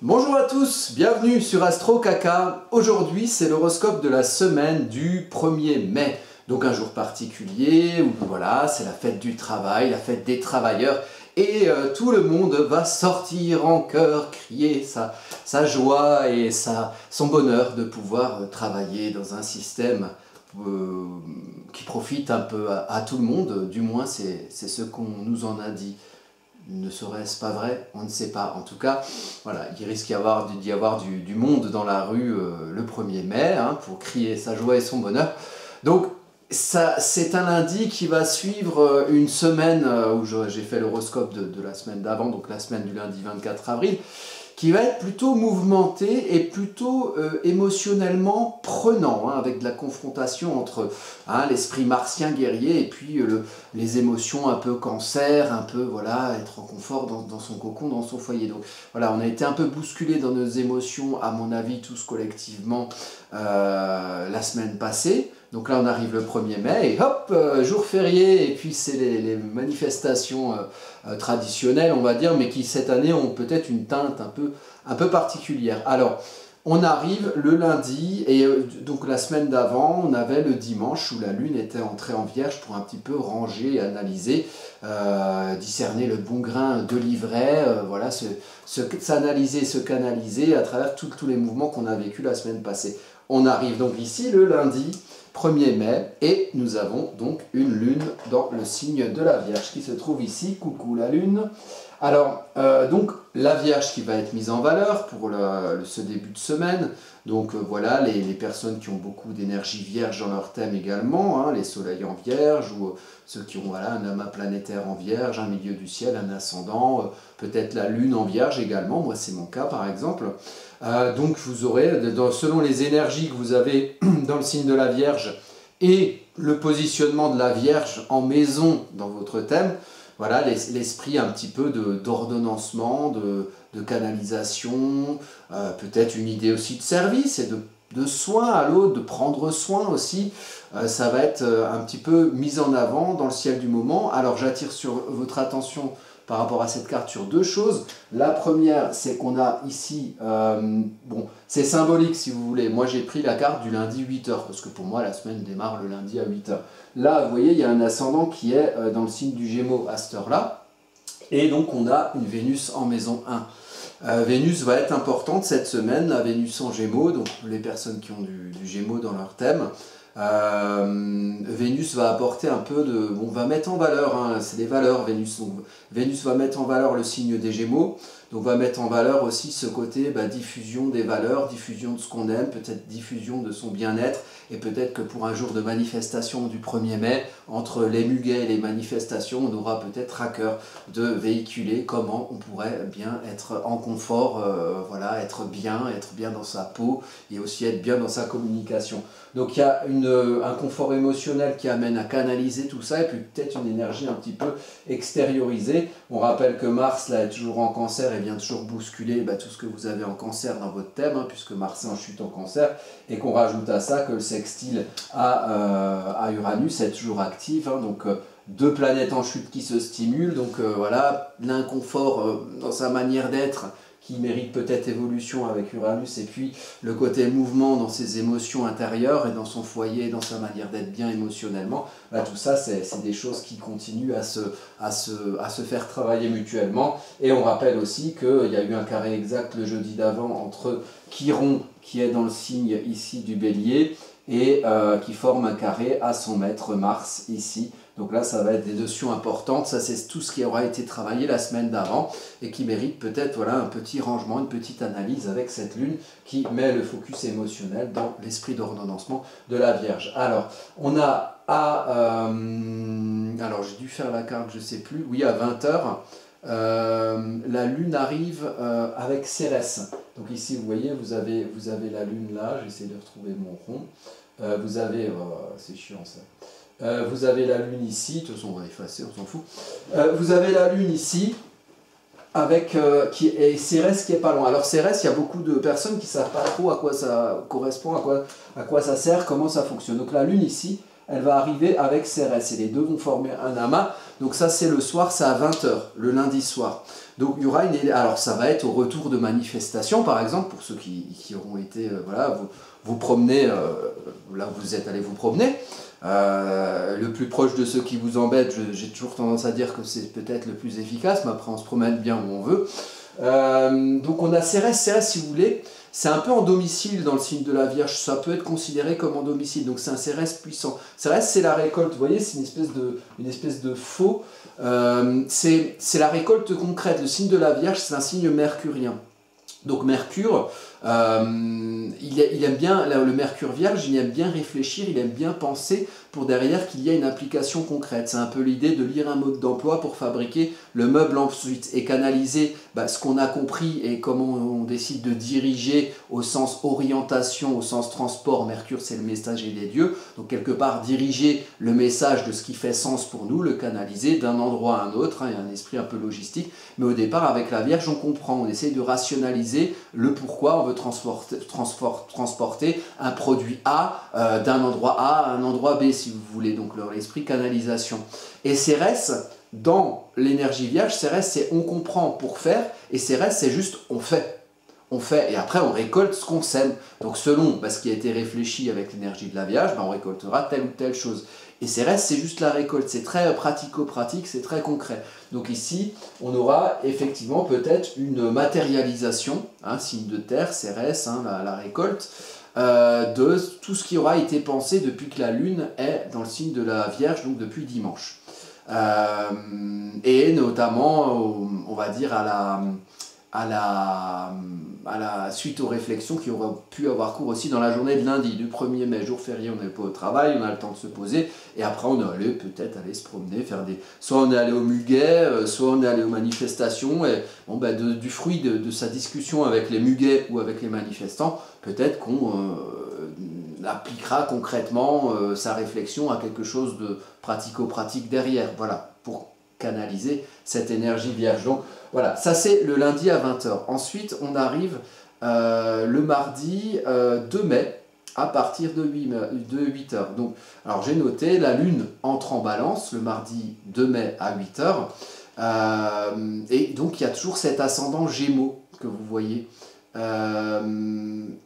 Bonjour à tous, bienvenue sur Astro Caca. Aujourd'hui, c'est l'horoscope de la semaine du 1er mai. Donc un jour particulier où voilà, c'est la fête du travail, la fête des travailleurs. Et tout le monde va sortir en chœur, crier sa joie et son bonheur de pouvoir travailler dans un système qui profite un peu à tout le monde. Du moins, c'est ce qu'on nous en a dit. Ne serait-ce pas vrai? On ne sait pas. En tout cas, voilà, il risque d'y avoir du monde dans la rue le 1er mai pour crier sa joie et son bonheur. Donc, c'est un lundi qui va suivre une semaine où j'ai fait l'horoscope de la semaine d'avant, donc la semaine du lundi 24 avril, qui va être plutôt mouvementé et plutôt émotionnellement prenant, avec de la confrontation entre l'esprit martien guerrier et puis les émotions un peu cancer, un peu voilà, être en confort dans son cocon, dans son foyer. Donc voilà, on a été un peu bousculé dans nos émotions, à mon avis, tous collectivement, la semaine passée. Donc là, on arrive le 1er mai et hop, jour férié, et puis c'est les manifestations traditionnelles, on va dire, mais qui cette année ont peut-être une teinte un peu particulière. Alors, on arrive le lundi, et donc la semaine d'avant, on avait le dimanche où la lune était entrée en vierge pour un petit peu ranger, analyser, discerner le bon grain de l'ivraie, voilà, s'analyser, se canaliser à travers tous les mouvements qu'on a vécu la semaine passée. On arrive donc ici le lundi 1er mai et nous avons donc une lune dans le signe de la Vierge qui se trouve ici. Coucou la lune. Alors, donc la Vierge qui va être mise en valeur pour ce début de semaine. Donc voilà, les personnes qui ont beaucoup d'énergie vierge dans leur thème également, les soleils en vierge ou ceux qui ont voilà, un amas planétaire en vierge, un milieu du ciel, un ascendant, peut-être la lune en vierge également, moi c'est mon cas par exemple. Donc vous aurez, selon les énergies que vous avez dans le signe de la Vierge et le positionnement de la Vierge en maison dans votre thème, voilà l'esprit un petit peu d'ordonnancement, de canalisation, peut-être une idée aussi de service et de soin à l'autre, de prendre soin aussi. Ça va être un petit peu mis en avant dans le ciel du moment. Alors j'attire sur votre attention par rapport à cette carte sur deux choses. La première, c'est qu'on a ici, bon, c'est symbolique si vous voulez. Moi, j'ai pris la carte du lundi 8h, parce que pour moi, la semaine démarre le lundi à 8h. Là, vous voyez, il y a un ascendant qui est dans le signe du Gémeaux à cette heure-là. Et donc, on a une Vénus en maison 1. Vénus va être importante cette semaine, la Vénus en Gémeaux, donc les personnes qui ont du Gémeaux dans leur thème. Vénus va apporter un peu de... On va mettre en valeur, c'est des valeurs Vénus. Donc, Vénus va mettre en valeur le signe des Gémeaux, donc va mettre en valeur aussi ce côté diffusion des valeurs, diffusion de ce qu'on aime, peut-être diffusion de son bien-être, et peut-être que pour un jour de manifestation du 1er mai, entre les muguets et les manifestations, on aura peut-être à cœur de véhiculer comment on pourrait bien être en confort, voilà, être bien dans sa peau, et aussi être bien dans sa communication. Donc il y a un confort émotionnel qui amène à canaliser tout ça, et puis peut-être une énergie un petit peu extériorisée. On rappelle que Mars là est toujours en Cancer et vient toujours bousculer tout ce que vous avez en Cancer dans votre thème, puisque Mars est en chute en Cancer, et qu'on rajoute à ça que le sextile à Uranus est toujours actif, donc deux planètes en chute qui se stimulent, donc voilà, l'inconfort dans sa manière d'être, qui mérite peut-être évolution avec Uranus, et puis le côté mouvement dans ses émotions intérieures et dans son foyer, dans sa manière d'être bien émotionnellement, tout ça c'est des choses qui continuent à se faire travailler mutuellement. Et on rappelle aussi qu'il y a eu un carré exact le jeudi d'avant entre Chiron, qui est dans le signe ici du Bélier, et qui forme un carré à son maître Mars ici. Donc là, ça va être des notions importantes. Ça, c'est tout ce qui aura été travaillé la semaine d'avant et qui mérite peut-être voilà, un petit rangement, une petite analyse avec cette lune qui met le focus émotionnel dans l'esprit d'ordonnancement de la Vierge. Alors, on a alors, j'ai dû faire la carte, je ne sais plus. Oui, à 20h. La lune arrive avec Cérès. Donc ici, vous voyez, vous avez la lune là. J'essaie de retrouver mon rond. Vous avez... c'est chiant ça. Vous avez la lune ici, de toute façon on va effacer, on s'en fout. Vous avez la lune ici, avec et Cérès qui est pas loin. Alors Cérès, il y a beaucoup de personnes qui ne savent pas trop à quoi ça correspond, à quoi ça sert, comment ça fonctionne. Donc la lune ici, elle va arriver avec Cérès, et les deux vont former un amas. Donc ça c'est le soir, c'est à 20h, le lundi soir. Donc il y aura alors ça va être au retour de manifestations, par exemple, pour ceux qui auront été, voilà, vous promenez, là où vous êtes allé vous promener, le plus proche de ceux qui vous embêtent, j'ai toujours tendance à dire que c'est peut-être le plus efficace, mais après on se promène bien où on veut. Donc on a Cérès, si vous voulez, c'est un peu en domicile dans le signe de la Vierge, ça peut être considéré comme en domicile, donc c'est un Cérès puissant. Cérès, c'est la récolte, vous voyez, c'est une espèce de faux, c'est la récolte concrète. Le signe de la Vierge, c'est un signe mercurien. Donc Mercure, il aime bien, le Mercure Vierge, il aime bien réfléchir, il aime bien penser pour derrière qu'il y a une application concrète. C'est un peu l'idée de lire un mode d'emploi pour fabriquer le meuble ensuite et canaliser ce qu'on a compris et comment on décide de diriger au sens orientation, au sens transport. Mercure, c'est le messager des dieux. Donc quelque part, diriger le message de ce qui fait sens pour nous, le canaliser d'un endroit à un autre. Il y a un esprit un peu logistique. Mais au départ, avec la Vierge, on comprend, on essaye de rationaliser le pourquoi on veut transporter un produit A d'un endroit A à un endroit B, si vous voulez, donc l'esprit canalisation. Et Cérès, dans l'énergie Vierge, Cérès, c'est on comprend pour faire, et Cérès, c'est juste on fait. On fait, et après on récolte ce qu'on sème. Donc selon ce qui a été réfléchi avec l'énergie de la Vierge, on récoltera telle ou telle chose. Et Cérès, c'est juste la récolte, c'est très pratico-pratique, c'est très concret. Donc ici, on aura effectivement peut-être une matérialisation, signe de terre, Cérès, la récolte, de tout ce qui aura été pensé depuis que la Lune est dans le signe de la Vierge, donc depuis dimanche. Et notamment, on va dire, à la suite aux réflexions qui auraient pu avoir cours aussi dans la journée de lundi, du 1er mai, jour férié, on n'est pas au travail, on a le temps de se poser, et après on est allé peut-être aller se promener, soit on est allé au muguet, soit on est allé aux manifestations, et du fruit de sa discussion avec les muguets ou avec les manifestants, peut-être qu'on appliquera concrètement sa réflexion à quelque chose de pratico-pratique derrière, voilà, pour canaliser cette énergie vierge. Donc voilà, ça c'est le lundi à 20h. Ensuite, on arrive le mardi 2 mai à partir de 8h. Donc, alors j'ai noté, la Lune entre en balance le mardi 2 mai à 8h. Et donc, il y a toujours cet ascendant Gémeaux que vous voyez.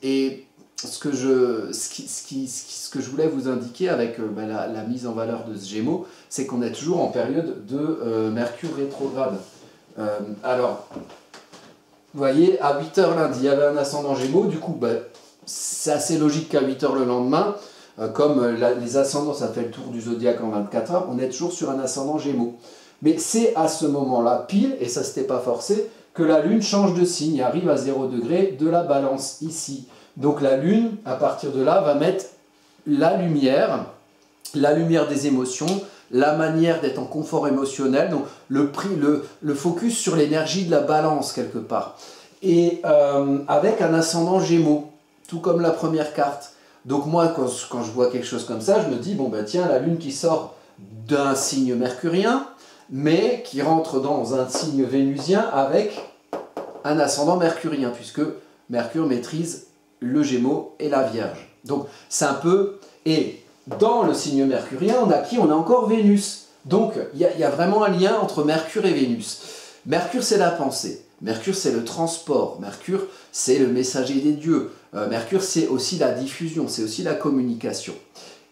Et ce que je voulais vous indiquer avec la mise en valeur de ce Gémeaux, c'est qu'on est toujours en période de Mercure rétrograde. Alors, vous voyez, à 8h lundi, il y avait un ascendant Gémeaux, du coup, c'est assez logique qu'à 8h le lendemain, comme les ascendants, ça fait le tour du zodiaque en 24 heures, on est toujours sur un ascendant Gémeaux. Mais c'est à ce moment-là, pile, et ça s'était pas forcé, que la Lune change de signe, arrive à 0 degré de la Balance, ici. Donc la Lune, à partir de là, va mettre la lumière des émotions, la manière d'être en confort émotionnel, donc le focus sur l'énergie de la Balance quelque part. Et avec un ascendant Gémeaux, tout comme la première carte. Donc moi, quand je vois quelque chose comme ça, je me dis, tiens, la Lune qui sort d'un signe mercurien, mais qui rentre dans un signe vénusien avec un ascendant mercurien, puisque Mercure maîtrise le Gémeaux et la Vierge. Donc c'est un peu... Et dans le signe mercurien, on a encore Vénus. Donc il y a vraiment un lien entre Mercure et Vénus. Mercure, c'est la pensée. Mercure, c'est le transport. Mercure, c'est le messager des dieux. Mercure, c'est aussi la diffusion, c'est aussi la communication.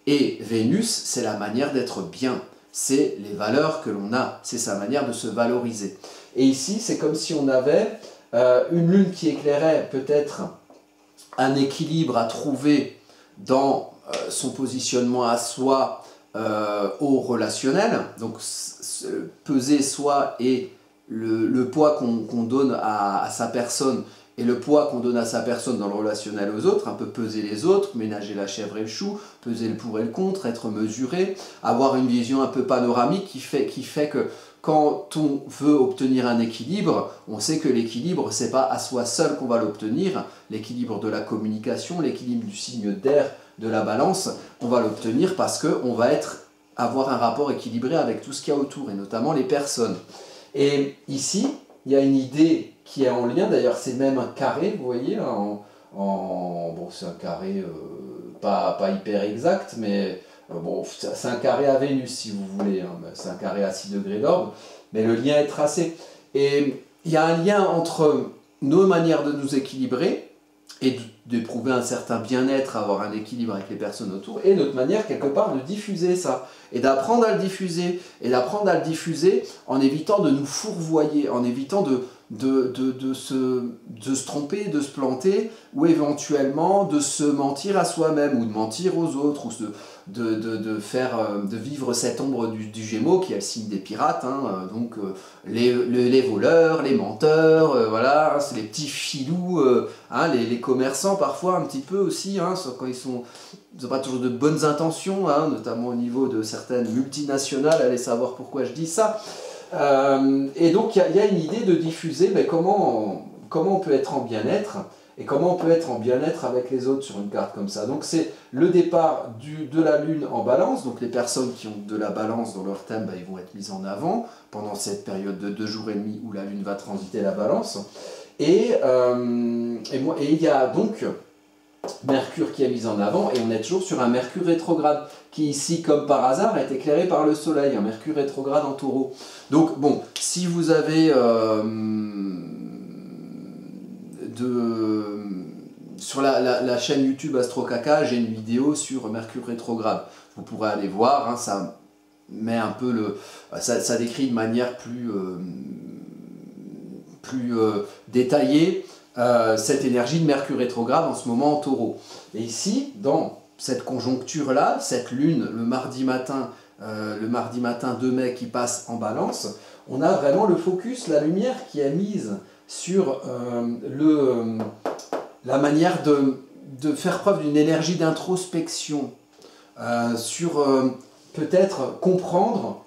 Et Vénus, c'est la manière d'être bien. C'est les valeurs que l'on a. C'est sa manière de se valoriser. Et ici, c'est comme si on avait une lune qui éclairait peut-être un équilibre à trouver dans son positionnement à soi au relationnel, donc peser soi et le poids qu'on donne à sa personne et le poids qu'on donne à sa personne dans le relationnel aux autres, un peu peser les autres, ménager la chèvre et le chou, peser le pour et le contre, être mesuré, avoir une vision un peu panoramique qui fait que quand on veut obtenir un équilibre, on sait que l'équilibre, c'est pas à soi seul qu'on va l'obtenir, l'équilibre de la communication, l'équilibre du signe d'air de la Balance, on va l'obtenir parce qu'on va avoir un rapport équilibré avec tout ce qu'il y a autour, et notamment les personnes. Et ici, il y a une idée qui est en lien, d'ailleurs c'est même un carré, vous voyez, là, bon, c'est un carré pas hyper exact, mais c'est un carré à Vénus si vous voulez, c'est un carré à 6 degrés d'orbe, mais le lien est tracé. Et il y a un lien entre nos manières de nous équilibrer et d'éprouver un certain bien-être, avoir un équilibre avec les personnes autour, et notre manière quelque part de diffuser ça, et d'apprendre à le diffuser, en évitant de nous fourvoyer, en évitant de se tromper, de se planter, ou éventuellement de se mentir à soi-même, ou de mentir aux autres, ou de vivre cette ombre du Gémeaux, qui est le signe des pirates, hein, donc les voleurs, les menteurs, voilà, hein, c'est les petits filous, hein, les commerçants parfois un petit peu aussi, hein, quand ils n'ont pas toujours de bonnes intentions, hein, notamment au niveau de certaines multinationales, allez savoir pourquoi je dis ça. Et donc il y a une idée de diffuser comment on peut être en bien-être, et comment on peut être en bien-être avec les autres sur une carte comme ça. Donc c'est le départ de la Lune en Balance, donc les personnes qui ont de la Balance dans leur thème, ils vont être mises en avant pendant cette période de 2 jours et demi où la Lune va transiter la Balance. Et il y a donc Mercure qui est mis en avant, et on est toujours sur un Mercure rétrograde, qui ici, comme par hasard, est éclairé par le Soleil, un Mercure rétrograde en Taureau. Donc bon, si vous avez sur la chaîne YouTube Astro Kaka, j'ai une vidéo sur Mercure rétrograde. Vous pourrez aller voir, hein, ça met un peu ça décrit de manière plus détaillée cette énergie de Mercure rétrograde en ce moment en Taureau. Et ici, dans cette conjoncture-là, cette lune le mardi matin 2 mai qui passe en Balance, on a vraiment le focus, la lumière qui est mise sur la manière de faire preuve d'une énergie d'introspection, sur peut-être comprendre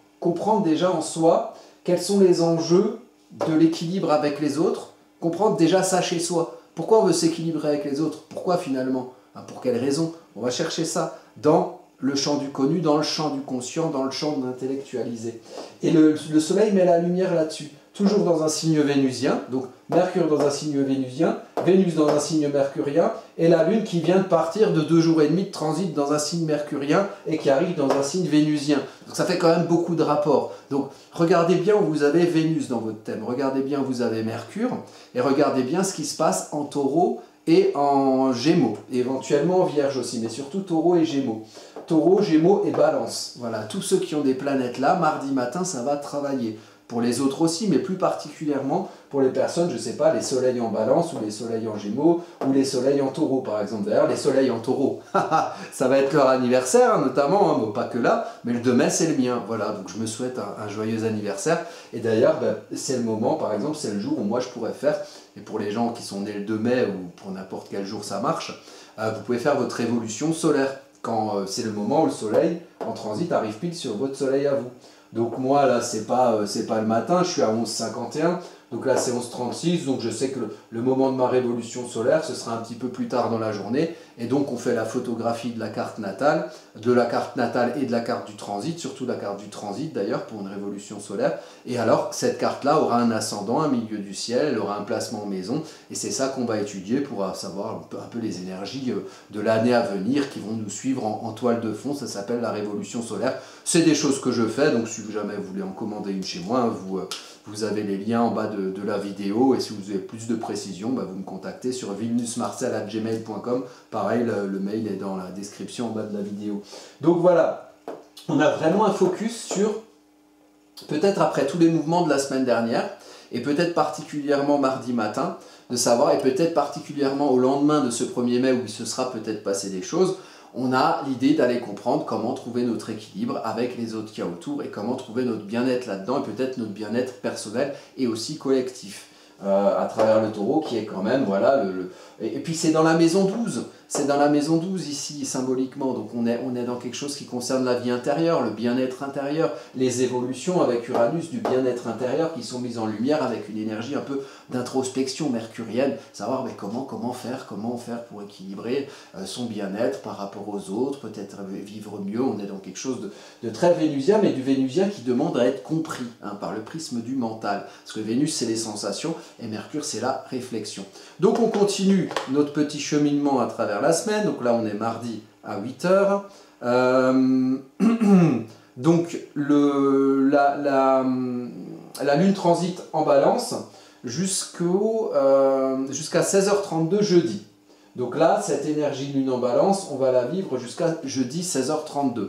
déjà en soi quels sont les enjeux de l'équilibre avec les autres, comprendre déjà ça chez soi. Pourquoi on veut s'équilibrer avec les autres? Pourquoi finalement? Pour quelles raisons? On va chercher ça dans le champ du connu, dans le champ du conscient, dans le champ de l'intellectualisé. Et le Soleil met la lumière là-dessus, toujours dans un signe vénusien, donc Mercure dans un signe vénusien, Vénus dans un signe mercurien, et la Lune qui vient de partir de 2 jours et demi de transit dans un signe mercurien et qui arrive dans un signe vénusien. Donc ça fait quand même beaucoup de rapports. Donc regardez bien où vous avez Vénus dans votre thème, regardez bien où vous avez Mercure, et regardez bien ce qui se passe en Taureau et en Gémeaux, et éventuellement en Vierge aussi, mais surtout Taureau et Gémeaux. Taureau, Gémeaux et Balance. Voilà, tous ceux qui ont des planètes là, mardi matin, ça va travailler. Pour les autres aussi, mais plus particulièrement pour les personnes, je ne sais pas, les soleils en Balance, ou les soleils en Gémeaux, ou les soleils en Taureau, par exemple. D'ailleurs, les soleils en Taureau, ça va être leur anniversaire, notamment, hein, bon, pas que là, mais le 2 mai, c'est le mien. Voilà, donc je me souhaite un joyeux anniversaire. Et d'ailleurs, c'est le moment, par exemple, c'est le jour où moi je pourrais faire, et pour les gens qui sont nés le 2 mai, ou pour n'importe quel jour ça marche, vous pouvez faire votre révolution solaire, quand c'est le moment où le soleil, en transit, arrive pile sur votre soleil à vous. Donc moi là c'est pas le matin, je suis à 11h51, donc là c'est 11h36, donc je sais que le moment de ma révolution solaire ce sera un petit peu plus tard dans la journée, et donc on fait la photographie de la carte natale et de la carte du transit, surtout la carte du transit d'ailleurs pour une révolution solaire, et alors cette carte là aura un ascendant, un milieu du ciel, elle aura un placement en maison, et c'est ça qu'on va étudier pour savoir un peu les énergies de l'année à venir qui vont nous suivre en toile de fond. Ça s'appelle la révolution solaire. C'est des choses que je fais, donc si jamais vous voulez en commander une chez moi, vous avez les liens en bas de la vidéo, et si vous avez plus de précision, vous me contactez sur vilnusmarcel@gmail.com. Pareil, le mail est dans la description en bas de la vidéo. Donc voilà, on a vraiment un focus sur, peut-être après tous les mouvements de la semaine dernière, et peut-être particulièrement mardi matin, de savoir, et peut-être particulièrement au lendemain de ce 1er mai où il se sera peut-être passé des choses, on a l'idée d'aller comprendre comment trouver notre équilibre avec les autres qu'il y a autour, et comment trouver notre bien-être là-dedans, et peut-être notre bien-être personnel et aussi collectif, à travers le Taureau qui est quand même, voilà, et puis c'est dans la maison 12, c'est dans la maison 12 ici symboliquement, donc on est dans quelque chose qui concerne la vie intérieure, le bien-être intérieur, les évolutions avec Uranus du bien-être intérieur qui sont mises en lumière avec une énergie un peu d'introspection mercurienne, savoir comment faire pour équilibrer son bien-être par rapport aux autres, peut-être vivre mieux. On est dans quelque chose de très vénusien, mais du vénusien qui demande à être compris, hein, par le prisme du mental, parce que Vénus c'est les sensations et Mercure c'est la réflexion. Donc on continue notre petit cheminement à travers la semaine, donc là on est mardi à 8h. Donc la Lune transite en Balance, jusqu'à 16h32 jeudi. Donc là, cette énergie lune en balance, on va la vivre jusqu'à jeudi 16h32.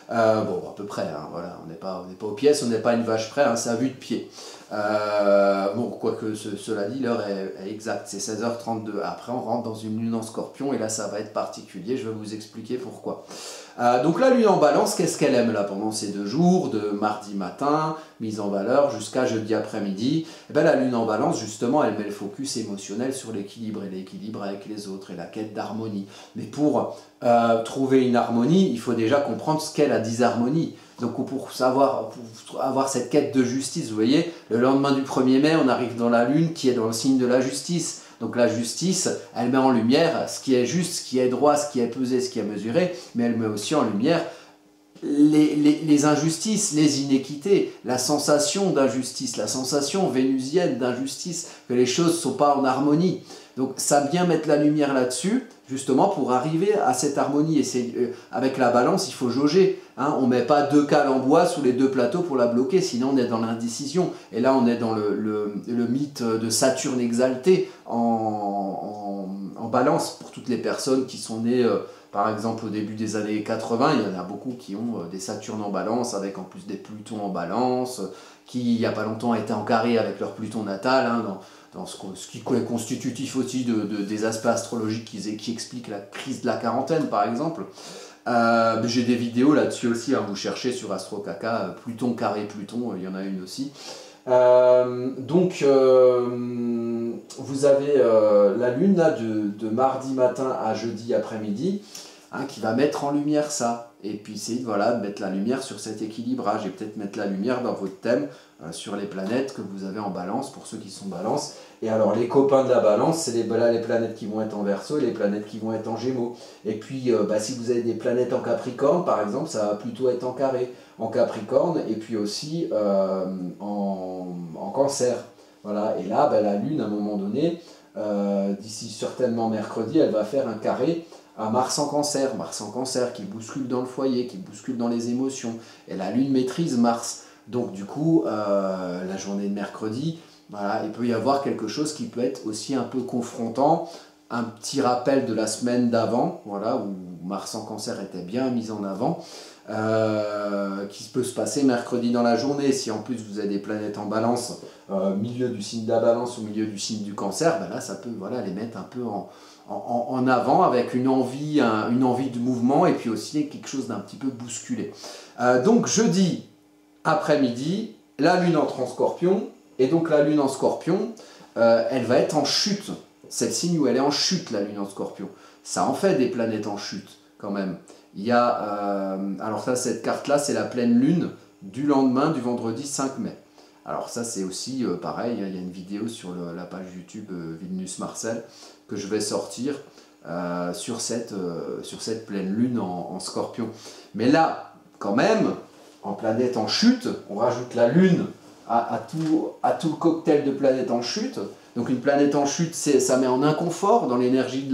Bon, à peu près, hein, voilà, on n'est pas aux pièces, on n'est pas une vache près, hein, c'est à vue de pied. Bon, quoique cela dit, l'heure est exacte, c'est 16h32. Après, on rentre dans une lune en scorpion, et là, ça va être particulier, je vais vous expliquer pourquoi. Donc la lune en balance, qu'est-ce qu'elle aime là pendant ces 2 jours, de mardi matin, mise en valeur, jusqu'à jeudi après-midi? Eh bien, la lune en balance, justement, elle met le focus émotionnel sur l'équilibre, et l'équilibre avec les autres, et la quête d'harmonie. Mais pour trouver une harmonie, il faut déjà comprendre ce qu'est la disharmonie. Donc pour avoir cette quête de justice, vous voyez, le lendemain du 1er mai, on arrive dans la lune qui est dans le signe de la justice. Donc la justice, elle met en lumière ce qui est juste, ce qui est droit, ce qui est pesé, ce qui est mesuré, mais elle met aussi en lumière les injustices, les inéquités, la sensation d'injustice, la sensation vénusienne d'injustice, que les choses ne sont pas en harmonie. Donc ça vient mettre la lumière là-dessus, justement pour arriver à cette harmonie. Et avec la balance, il faut jauger. Hein, on ne met pas 2 cales en bois sous les 2 plateaux pour la bloquer, sinon on est dans l'indécision. Et là, on est dans le mythe de Saturne exalté en balance pour toutes les personnes qui sont nées... par exemple, au début des années 80, il y en a beaucoup qui ont des Saturnes en balance, avec en plus des Plutons en balance, qui, il n'y a pas longtemps, étaient en carré avec leur Pluton natal, hein, dans ce qui est constitutif aussi des aspects astrologiques qui expliquent la crise de la quarantaine, par exemple. J'ai des vidéos là-dessus aussi, hein, vous cherchez sur AstroCaca, Pluton carré Pluton, il y en a une aussi. Vous avez la lune là, de mardi matin à jeudi après-midi, hein, qui va mettre en lumière ça. Et puis essayer de mettre la lumière sur cet équilibrage et peut-être mettre la lumière dans votre thème sur les planètes que vous avez en balance, pour ceux qui sont balance. Et alors les copains de la balance, c'est les planètes qui vont être en Verseau et les planètes qui vont être en Gémeaux. Et puis si vous avez des planètes en Capricorne, par exemple, ça va plutôt être en carré, en Capricorne, et puis aussi en Cancer. Voilà. Et là, la Lune, à un moment donné, d'ici certainement mercredi, elle va faire un carré à Mars en Cancer qui bouscule dans le foyer, qui bouscule dans les émotions. Et la Lune maîtrise Mars. Donc du coup, la journée de mercredi, voilà, il peut y avoir quelque chose qui peut être aussi un peu confrontant, un petit rappel de la semaine d'avant, voilà, où Mars en Cancer était bien mis en avant, qui peut se passer mercredi dans la journée. Si en plus vous avez des planètes en balance, milieu du signe de la balance ou milieu du signe du Cancer, là ça peut les mettre un peu en avant, avec une envie de mouvement, et puis aussi quelque chose d'un petit peu bousculé. Donc jeudi après-midi, la Lune entre en Scorpion, et donc la Lune en Scorpion, elle va être en chute. C'est le signe où elle est en chute, la Lune en Scorpion. Ça en fait des planètes en chute, quand même. Il y a, alors ça, cette carte-là, c'est la pleine Lune du lendemain, du vendredi 5 mai. Alors ça, c'est aussi pareil, il y a une vidéo sur la page YouTube Vilnius Marcel que je vais sortir sur cette pleine Lune en Scorpion. Mais là, quand même, en planète en chute, on rajoute la Lune à tout le cocktail de planètes en chute. Donc une planète en chute, ça met en inconfort dans l'énergie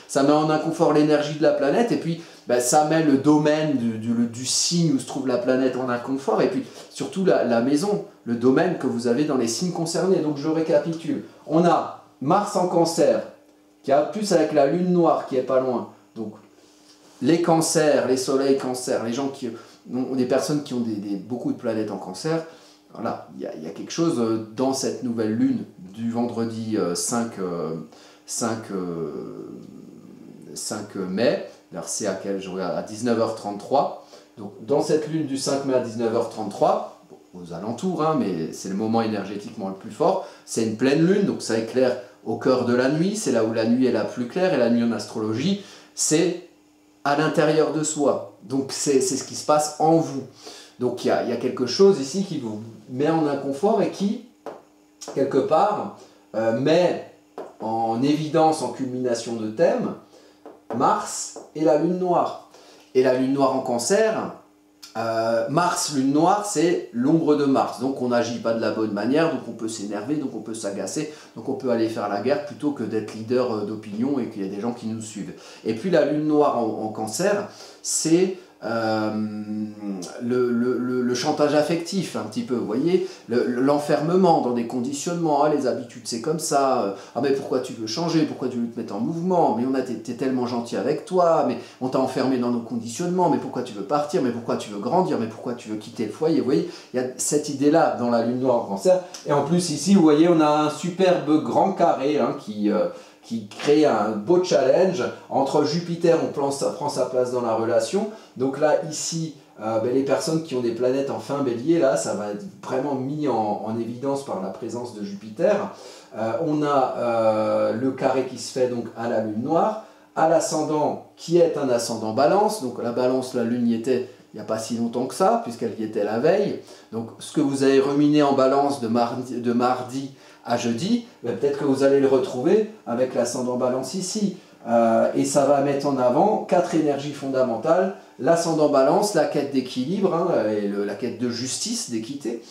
ça met en inconfort l'énergie de la planète, et puis ça met le domaine du signe où se trouve la planète en inconfort, et puis surtout la maison, le domaine que vous avez dans les signes concernés. Donc je récapitule. On a Mars en Cancer, qui a plus avec la Lune noire qui est pas loin. Donc les cancers, les soleils cancers, les gens qui ont des personnes qui ont beaucoup de planètes en Cancer. Voilà, il y a quelque chose dans cette nouvelle lune du vendredi 5 mai, c'est à 19h33. Donc dans cette lune du 5 mai à 19h33, aux alentours, hein, mais c'est le moment énergétiquement le plus fort, c'est une pleine lune, donc ça éclaire au cœur de la nuit, c'est là où la nuit est la plus claire, et la nuit en astrologie, c'est à l'intérieur de soi. Donc c'est ce qui se passe en vous. Donc il y a quelque chose ici qui vous met en inconfort et qui, quelque part, met en évidence, en culmination de thème, Mars et la Lune noire. Et la Lune noire en Cancer, Mars, Lune noire, c'est l'ombre de Mars. Donc on n'agit pas de la bonne manière, donc on peut s'énerver, donc on peut s'agacer, donc on peut aller faire la guerre plutôt que d'être leader d'opinion et qu'il y a des gens qui nous suivent. Et puis la Lune noire en Cancer, c'est le chantage affectif, un petit peu, vous voyez, l'enfermement dans des conditionnements, ah, les habitudes c'est comme ça, ah mais pourquoi tu veux changer, pourquoi tu veux te mettre en mouvement, mais t'es tellement gentil avec toi, mais on t'a enfermé dans nos conditionnements, mais pourquoi tu veux partir, mais pourquoi tu veux grandir, mais pourquoi tu veux quitter le foyer, vous voyez, il y a cette idée-là dans la lune noire en Cancer, et en plus ici, vous voyez, on a un superbe grand carré qui crée un beau challenge entre Jupiter, on prend sa place dans la relation. Donc là, ici, les personnes qui ont des planètes en fin bélier, là, ça va être vraiment mis en évidence par la présence de Jupiter. On a le carré qui se fait donc à la lune noire, à l'ascendant qui est un ascendant balance. Donc la balance, la lune y était il n'y a pas si longtemps que ça, puisqu'elle y était la veille. Donc ce que vous avez ruminé en balance de mardi à jeudi, peut-être que vous allez le retrouver avec l'ascendant balance ici. Et ça va mettre en avant 4 énergies fondamentales, l'ascendant balance, la quête d'équilibre, et la quête de justice, d'équité.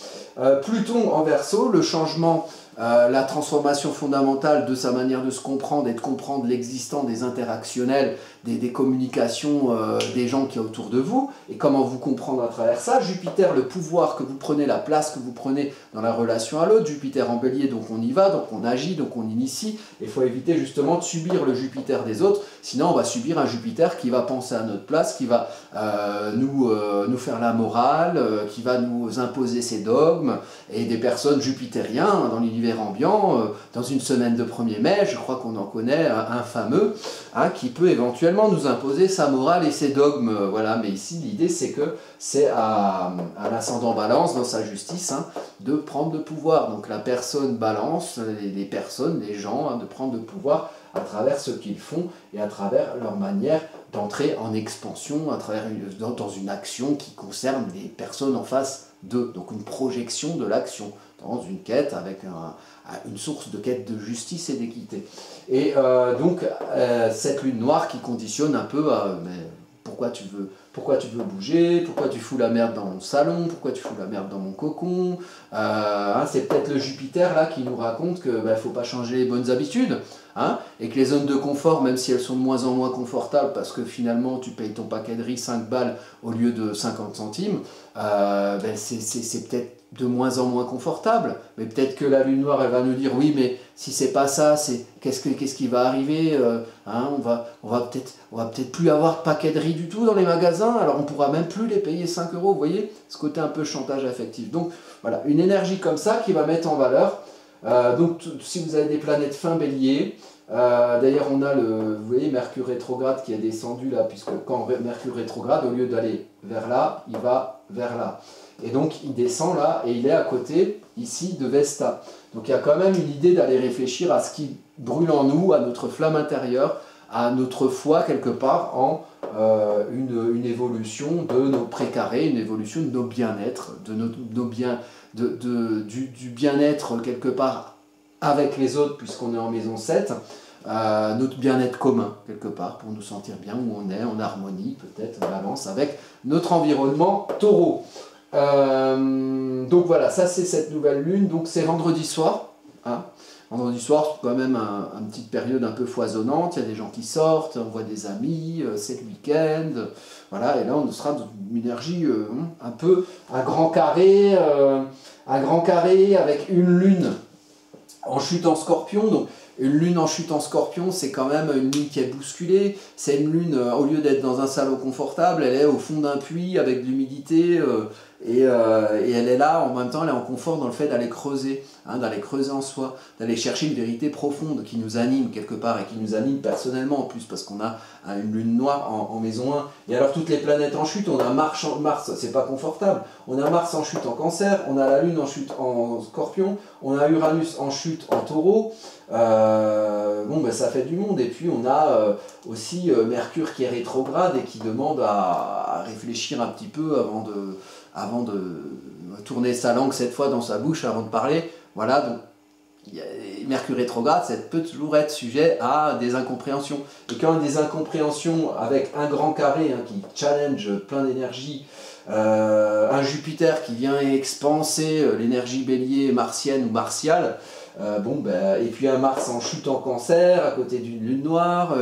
Pluton en Verseau, le changement, la transformation fondamentale de sa manière de se comprendre et de comprendre l'existant des interactionnels, des communications des gens qui sont autour de vous, et comment vous comprendre à travers ça. Jupiter, le pouvoir que vous prenez, la place que vous prenez dans la relation à l'autre. Jupiter en bélier, donc on y va, donc on agit, donc on initie. Il faut éviter justement de subir le Jupiter des autres, sinon on va subir un Jupiter qui va penser à notre place, qui va nous faire la morale, qui va nous imposer ses dogmes, et des personnes jupitériens dans l'univers ambiant, dans une semaine de 1er mai, je crois qu'on en connaît un fameux, qui peut éventuellement nous imposer sa morale et ses dogmes, voilà. Mais ici l'idée c'est que c'est à l'ascendant balance dans sa justice de prendre le pouvoir, donc la personne balance, les personnes, les gens, de prendre le pouvoir à travers ce qu'ils font et à travers leur manière d'entrer en expansion, à travers dans une action qui concerne les personnes en face d'eux, donc une projection de l'action dans une quête avec une source de quête de justice et d'équité. Et donc cette lune noire qui conditionne un peu mais pourquoi tu veux bouger, pourquoi tu fous la merde dans mon salon, pourquoi tu fous la merde dans mon cocon, c'est peut-être le Jupiter là qui nous raconte que ne faut pas changer les bonnes habitudes, et que les zones de confort, même si elles sont de moins en moins confortables parce que finalement tu payes ton paquet de riz 5 balles au lieu de 50 centimes, c'est peut-être de moins en moins confortable, mais peut-être que la lune noire elle va nous dire oui, mais si c'est pas ça, qu'est-ce qui va arriver, on va peut-être plus avoir de paquet de riz du tout dans les magasins, alors on pourra même plus les payer 5 €, vous voyez, ce côté un peu chantage affectif. Donc voilà, une énergie comme ça qui va mettre en valeur. Donc si vous avez des planètes fin bélier, d'ailleurs on a vous voyez, Mercure rétrograde qui est descendu là, puisque quand Mercure rétrograde, au lieu d'aller vers là, il va vers là. Et donc il descend là et il est à côté ici de Vesta. Donc il y a quand même une idée d'aller réfléchir à ce qui brûle en nous, à notre flamme intérieure, à notre foi quelque part en une évolution de nos précarés, une évolution de nos bien-être, du bien-être quelque part avec les autres puisqu'on est en maison 7, notre bien-être commun quelque part pour nous sentir bien où on est, en harmonie peut-être, en balance avec notre environnement taureau. Donc voilà, ça c'est cette nouvelle lune, donc c'est vendredi soir. Vendredi soir, c'est quand même une petite période un peu foisonnante, il y a des gens qui sortent, on voit des amis, c'est le week-end, voilà, et là on sera dans une énergie un peu un grand carré avec une lune en chute en Scorpion. Donc une lune en chute en Scorpion, c'est quand même une lune qui est bousculée. C'est une lune, au lieu d'être dans un salon confortable, elle est au fond d'un puits avec de l'humidité, et elle est là, en même temps elle est en confort dans le fait d'aller creuser en soi, d'aller chercher une vérité profonde qui nous anime quelque part, et qui nous anime personnellement en plus, parce qu'on a une lune noire en maison 1. Et alors toutes les planètes en chute, on a Mars, c'est pas confortable, on a Mars en chute en Cancer, on a la Lune en chute en Scorpion, on a Uranus en chute en Taureau, ça fait du monde. Et puis on a aussi Mercure qui est rétrograde et qui demande à réfléchir un petit peu avant de tourner sa langue cette fois dans sa bouche avant de parler. Voilà, donc Mercure rétrograde, ça peut toujours être sujet à des incompréhensions. Et quand il y a des incompréhensions avec un grand carré qui challenge plein d'énergie, un Jupiter qui vient expanser l'énergie bélier martienne ou martiale, et puis un Mars en chute en Cancer, à côté d'une lune noire,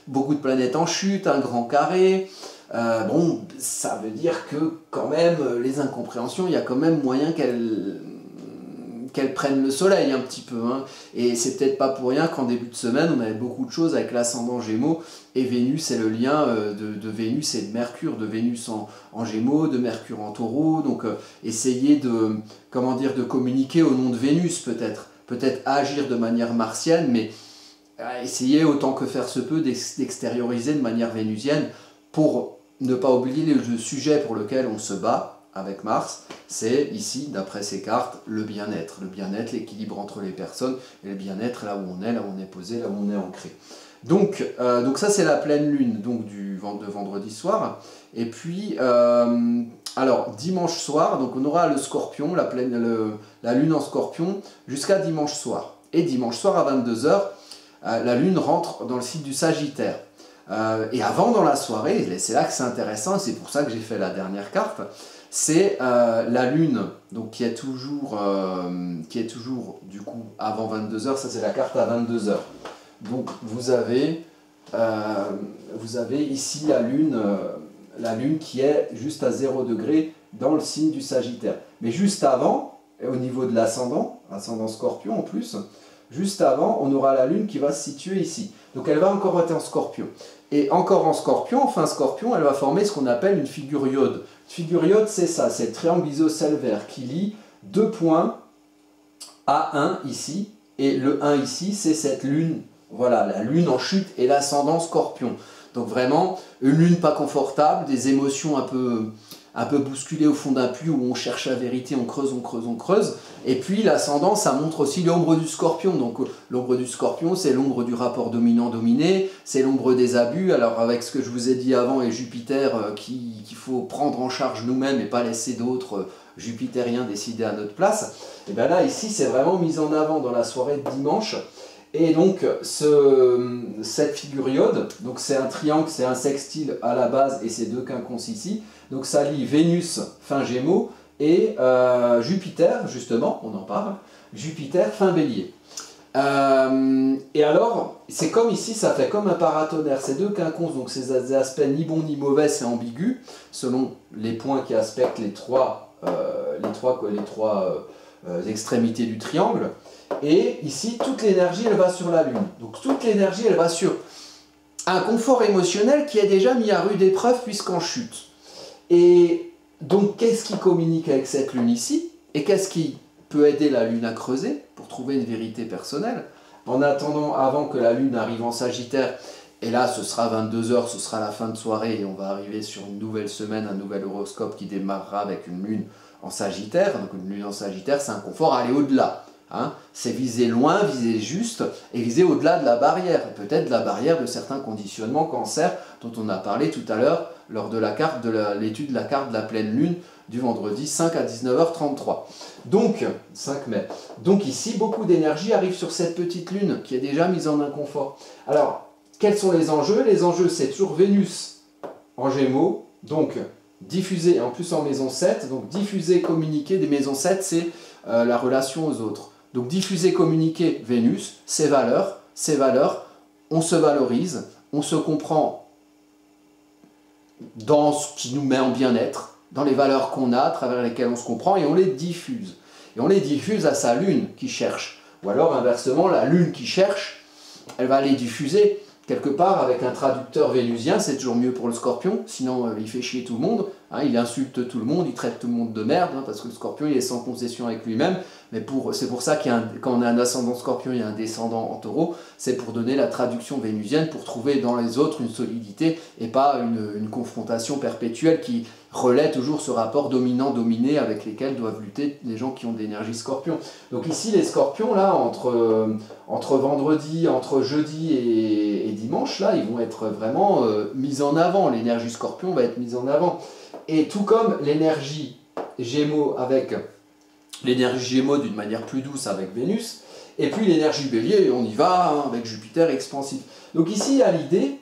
beaucoup de planètes en chute, un grand carré, bon, ça veut dire que quand même, les incompréhensions, il y a quand même moyen qu'elles prennent le soleil un petit peu. Hein. Et c'est peut-être pas pour rien qu'en début de semaine, on avait beaucoup de choses avec l'ascendant Gémeaux et Vénus et le lien de Vénus et de Mercure, de Vénus en Gémeaux, de Mercure en Taureau. Donc essayer de, comment dire, de communiquer au nom de Vénus peut-être. Peut-être agir de manière martienne, mais essayer autant que faire se peut d'extérioriser de manière vénusienne pour ne pas oublier le sujet pour lequel on se bat avec Mars, c'est ici, d'après ces cartes, le bien-être, l'équilibre entre les personnes, et le bien-être là où on est posé, là où on est ancré. Donc ça c'est la pleine lune donc de vendredi soir, et puis alors dimanche soir, donc on aura le Scorpion, la lune en Scorpion, jusqu'à dimanche soir. Et dimanche soir à 22 h, la lune rentre dans le signe du Sagittaire. Et avant dans la soirée, et c'est là que c'est intéressant, c'est pour ça que j'ai fait la dernière carte, c'est la lune donc, qui est toujours du coup avant 22 h, ça c'est la carte à 22 h. Donc vous avez ici la lune qui est juste à 0 degré dans le signe du Sagittaire. Mais juste avant, au niveau de l'ascendant Scorpion en plus, juste avant, on aura la lune qui va se situer ici. Donc elle va encore être en Scorpion. Et encore en Scorpion, fin Scorpion, elle va former ce qu'on appelle une figure iode. Une figure iode, c'est ça, c'est le triangle isocèle-vert qui lie deux points A1 ici, et le 1 ici, c'est cette lune, voilà, la lune en chute et l'ascendant Scorpion. Donc vraiment, une lune pas confortable, des émotions un peu bousculées au fond d'un puits où on cherche la vérité, on creuse. Et puis l'ascendant, ça montre aussi l'ombre du Scorpion. Donc l'ombre du Scorpion, c'est l'ombre du rapport dominant-dominé, c'est l'ombre des abus. Alors avec ce que je vous ai dit avant et Jupiter, qu'il faut prendre en charge nous-mêmes et pas laisser d'autres jupitériens décider à notre place, et bien là, ici, c'est vraiment mis en avant dans la soirée de dimanche. Et donc, cette figure iode, donc c'est un triangle, c'est un sextile à la base et ces deux quinconces ici. Donc ça lie Vénus, fin Gémeaux, et Jupiter, justement, on en parle, Jupiter, fin Bélier. Et alors, c'est comme ici, ça fait comme un paratonnerre, ces deux quinconces, donc ces aspects ni bons ni mauvais, c'est ambigu, selon les points qui aspectent les trois extrémités du triangle. Et ici, toute l'énergie, elle va sur la Lune. Donc toute l'énergie, elle va sur un confort émotionnel qui est déjà mis à rude épreuve puisqu'en chute. Et donc, qu'est-ce qui communique avec cette Lune ici? Et qu'est-ce qui peut aider la Lune à creuser pour trouver une vérité personnelle? En attendant, avant que la Lune arrive en Sagittaire, et là, ce sera 22 h, ce sera la fin de soirée, et on va arriver sur une nouvelle semaine, un nouvel horoscope qui démarrera avec une Lune en Sagittaire. Donc une Lune en Sagittaire, c'est un confort à aller au-delà. Hein, c'est viser loin, viser juste et viser au-delà de la barrière, peut-être de la barrière de certains conditionnements cancer dont on a parlé tout à l'heure lors de l'étude de la carte de la pleine lune du vendredi 5 à 19 h 33. Donc, 5 mai. Donc ici, beaucoup d'énergie arrive sur cette petite lune qui est déjà mise en inconfort. Alors, quels sont les enjeux? Les enjeux, c'est toujours Vénus en Gémeaux, donc diffuser, en plus en maison 7, donc diffuser, communiquer, des maisons 7, c'est la relation aux autres. Donc diffuser, communiquer Vénus, ses valeurs, on se valorise, on se comprend dans ce qui nous met en bien-être, dans les valeurs qu'on a, à travers lesquelles on se comprend, et on les diffuse. Et on les diffuse à sa lune qui cherche. Ou alors inversement, la lune qui cherche, elle va les diffuser quelque part avec un traducteur vénusien, c'est toujours mieux pour le Scorpion, sinon il fait chier tout le monde, hein, il insulte tout le monde, il traite tout le monde de merde, hein, parce que le Scorpion il est sans concession avec lui-même, mais c'est pour ça quand on a un ascendant Scorpion, il y a un descendant en Taureau, c'est pour donner la traduction vénusienne, pour trouver dans les autres une solidité et pas une confrontation perpétuelle qui relaie toujours ce rapport dominant-dominé avec lesquels doivent lutter les gens qui ont d'énergie Scorpion. Donc ici les Scorpions, là, entre vendredi, entre jeudi et dimanche, là, ils vont être vraiment mis en avant, l'énergie Scorpion va être mise en avant. Et tout comme l'énergie Gémeaux avec l'énergie Gémeaux d'une manière plus douce avec Vénus, et puis l'énergie Bélier, on y va, hein, avec Jupiter expansif. Donc ici, il y a l'idée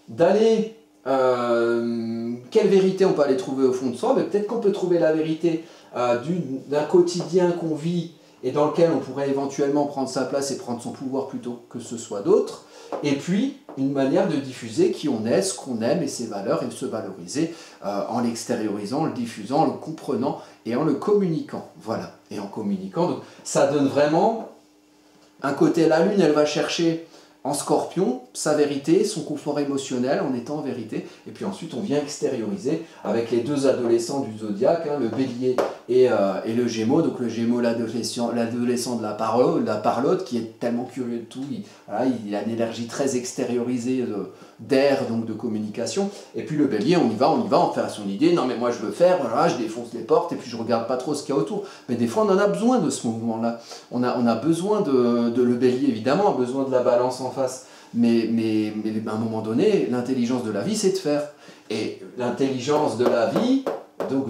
d'aller... quelle vérité on peut aller trouver au fond de soi? Peut-être qu'on peut trouver la vérité d'un quotidien qu'on vit et dans lequel on pourrait éventuellement prendre sa place et prendre son pouvoir plutôt que ce soit d'autres. Et puis, une manière de diffuser qui on est, ce qu'on aime et ses valeurs, et se valoriser en l'extériorisant, en le diffusant, en le comprenant et en le communiquant. Voilà, et en communiquant. Donc, ça donne vraiment un côté, la Lune, elle va chercher en Scorpion sa vérité, son confort émotionnel en étant en vérité. Et puis ensuite, on vient extérioriser avec les deux adolescents du zodiaque, hein, le Bélier et le Gémeaux. Donc le Gémeaux, l'adolescent de la parlotte, qui est tellement curieux de tout. Il a une énergie très extériorisée d'air, donc de communication. Et puis le Bélier, on y va, on fait son idée. Non mais moi je veux faire, voilà, je défonce les portes et puis je regarde pas trop ce qu'il y a autour. Mais des fois, on en a besoin de ce mouvement-là. On a besoin de le Bélier, évidemment, a besoin de la balance en face. Mais à un moment donné, l'intelligence de la vie, c'est de faire. Et l'intelligence de la vie, donc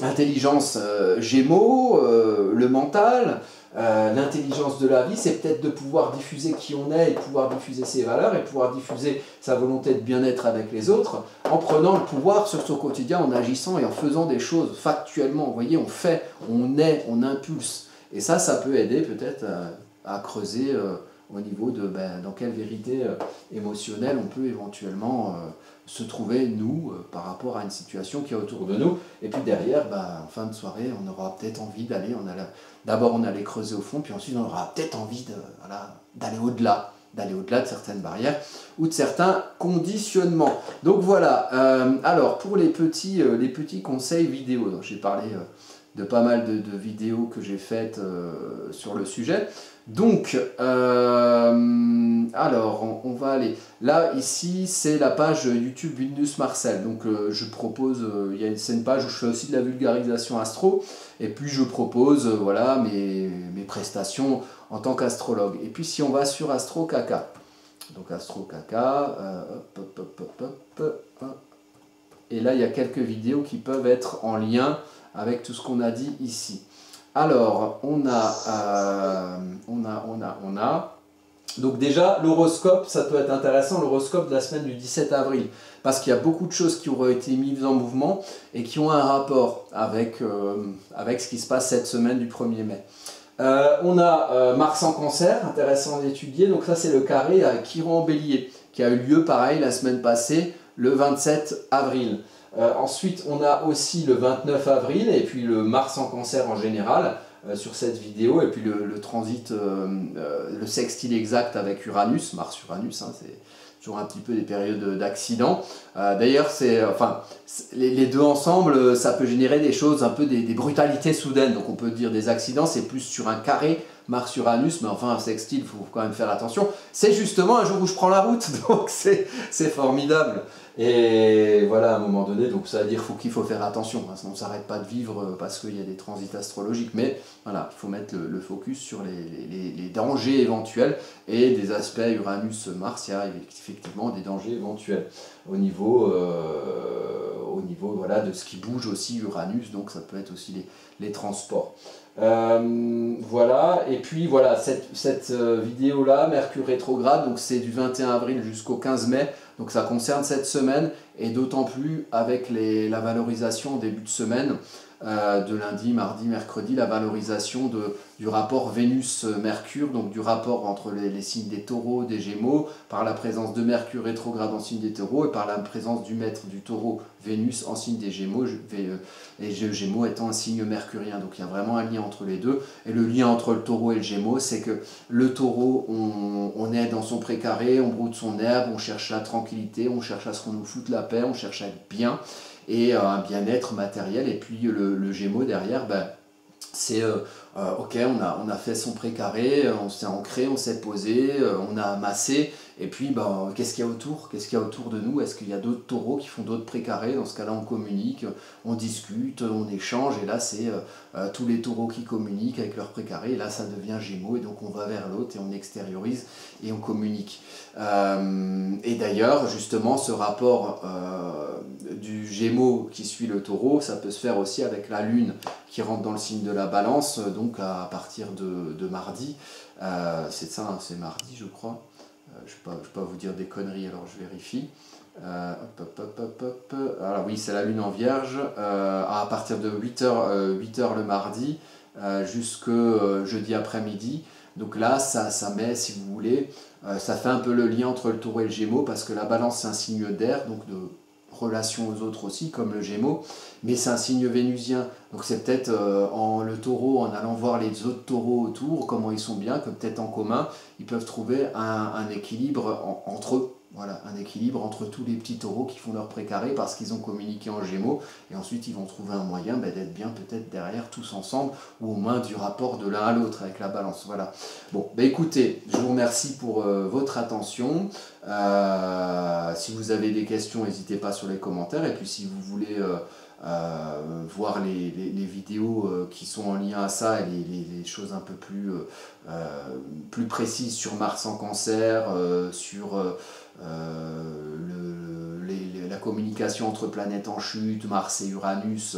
l'intelligence Gémeaux, le mental, l'intelligence de la vie, c'est peut-être de pouvoir diffuser qui on est et de pouvoir diffuser ses valeurs et de pouvoir diffuser sa volonté de bien-être avec les autres en prenant le pouvoir sur son quotidien, en agissant et en faisant des choses factuellement. Vous voyez, on fait, on est, on impulse. Et ça peut aider peut-être à creuser au niveau de dans quelle vérité émotionnelle on peut éventuellement se trouver, nous, par rapport à une situation qui est autour de nous. Et puis derrière, en fin de soirée, on aura peut-être envie d'aller, d'abord on allait creuser au fond, puis ensuite on aura peut-être envie d'aller au-delà de certaines barrières ou de certains conditionnements. Donc voilà, alors pour les petits conseils vidéo, donc j'ai parlé de pas mal de vidéos que j'ai faites sur le sujet. Donc, alors, on va aller... Là, ici, c'est la page YouTube Vinus Marcel. Donc, je propose... c'est une page où je fais aussi de la vulgarisation astro. Et puis, je propose, voilà, mes prestations en tant qu'astrologue. Et puis, si on va sur Astro Kaka. Donc, Astro Kaka... et là, il y a quelques vidéos qui peuvent être en lien avec tout ce qu'on a dit ici. Alors, on a... Donc déjà, l'horoscope, ça peut être intéressant, l'horoscope de la semaine du 17 avril. Parce qu'il y a beaucoup de choses qui auraient été mises en mouvement et qui ont un rapport avec ce qui se passe cette semaine du 1er mai. On a Mars en Cancer, intéressant d'étudier. Donc ça, c'est le carré à Chiron en Bélier, qui a eu lieu, pareil, la semaine passée, le 27 avril. Ensuite, on a aussi le 29 avril, et puis le Mars en Cancer en général, sur cette vidéo, et puis le transit, le sextile exact avec Uranus, Mars-Uranus, hein, c'est toujours un petit peu des périodes d'accident. D'ailleurs, les deux ensemble, ça peut générer des choses, un peu des brutalités soudaines, donc on peut dire des accidents, c'est plus sur un carré, Mars-Uranus, mais enfin un sextile, il faut quand même faire attention. C'est justement un jour où je prends la route, donc c'est formidable. Et voilà, à un moment donné, donc ça veut dire qu'il faut faire attention, hein, sinon on ne s'arrête pas de vivre parce qu'il y a des transits astrologiques, mais voilà, il faut mettre le focus sur les dangers éventuels et des aspects Uranus-Mars, il y a effectivement des dangers éventuels au niveau voilà, de ce qui bouge aussi Uranus, donc ça peut être aussi les transports. Voilà, et puis voilà, cette vidéo-là, Mercure rétrograde, donc c'est du 21 avril jusqu'au 15 mai, donc ça concerne cette semaine, et d'autant plus avec la valorisation en début de semaine, de lundi, mardi, mercredi, la valorisation du rapport Vénus-Mercure, donc du rapport entre les signes des taureaux, des gémeaux, par la présence de Mercure rétrograde en signe des taureaux, et par la présence du maître du taureau, Vénus, en signe des gémeaux, et Gémeaux étant un signe mercurien. Donc il y a vraiment un lien entre les deux. Et le lien entre le taureau et le gémeaux, c'est que le taureau, on est dans son précaré, on broute son herbe, on cherche la tranquillité, on cherche à ce qu'on nous foute la paix, on cherche à être bien, et un bien-être matériel. Et puis le gémeaux derrière, c'est ok, on a fait son précaré, on s'est ancré, on s'est posé, on a amassé, et puis qu'est-ce qu'il y a autour? Qu'est-ce qu'il y a autour de nous? Est-ce qu'il y a d'autres taureaux qui font d'autres précarés? Dans ce cas-là, on communique, on discute, on échange, et là c'est tous les taureaux qui communiquent avec leurs précarés, et là ça devient gémeaux, et donc on va vers l'autre et on extériorise et on communique. Et d'ailleurs, justement, ce rapport du gémeaux qui suit le taureau, ça peut se faire aussi avec la lune qui rentre dans le signe de la balance, donc à partir de mardi. C'est ça, hein, c'est mardi je crois. Je ne vais pas vous dire des conneries, alors je vérifie. Alors oui, c'est la lune en vierge, à partir de 8h le mardi, jusque jeudi après-midi. Donc là, ça met, si vous voulez, ça fait un peu le lien entre le taureau et le gémeaux, parce que la balance c'est un signe d'air, donc de relation aux autres aussi, comme le gémeaux, mais c'est un signe vénusien. Donc c'est peut-être le taureau, en allant voir les autres taureaux autour, comment ils sont bien, que peut-être en commun, ils peuvent trouver un équilibre entre eux. Voilà, un équilibre entre tous les petits taureaux qui font leur précaré parce qu'ils ont communiqué en gémeaux, et ensuite ils vont trouver un moyen d'être bien peut-être derrière tous ensemble, ou au moins du rapport de l'un à l'autre avec la balance. Voilà. Bon, écoutez, je vous remercie pour votre attention. Si vous avez des questions, n'hésitez pas sur les commentaires, et puis si vous voulez voir les vidéos qui sont en lien à ça, et les choses un peu plus précises sur Mars en Cancer, sur la communication entre planètes en chute, Mars et Uranus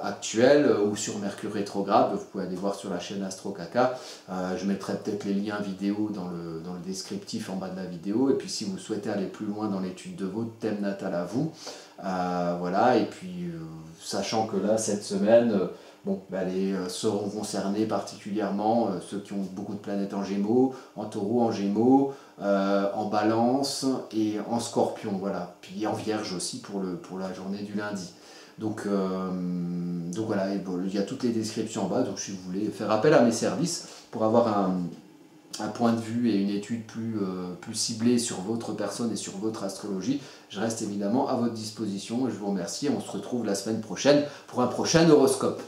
actuelle, ou sur Mercure rétrograde, vous pouvez aller voir sur la chaîne Astro Kaka. Je mettrai peut-être les liens vidéo dans le descriptif en bas de la vidéo, et puis si vous souhaitez aller plus loin dans l'étude de votre thème natal à vous, voilà, et puis sachant que là, cette semaine, les seront concernés particulièrement ceux qui ont beaucoup de planètes en Gémeaux, en Taureau, en Gémeaux, en Balance et en Scorpion, voilà. Puis en Vierge aussi pour la journée du lundi. Donc voilà, il y a toutes les descriptions en bas, donc si vous voulez faire appel à mes services pour avoir un point de vue et une étude plus ciblée sur votre personne et sur votre astrologie, je reste évidemment à votre disposition, et je vous remercie. On se retrouve la semaine prochaine pour un prochain horoscope.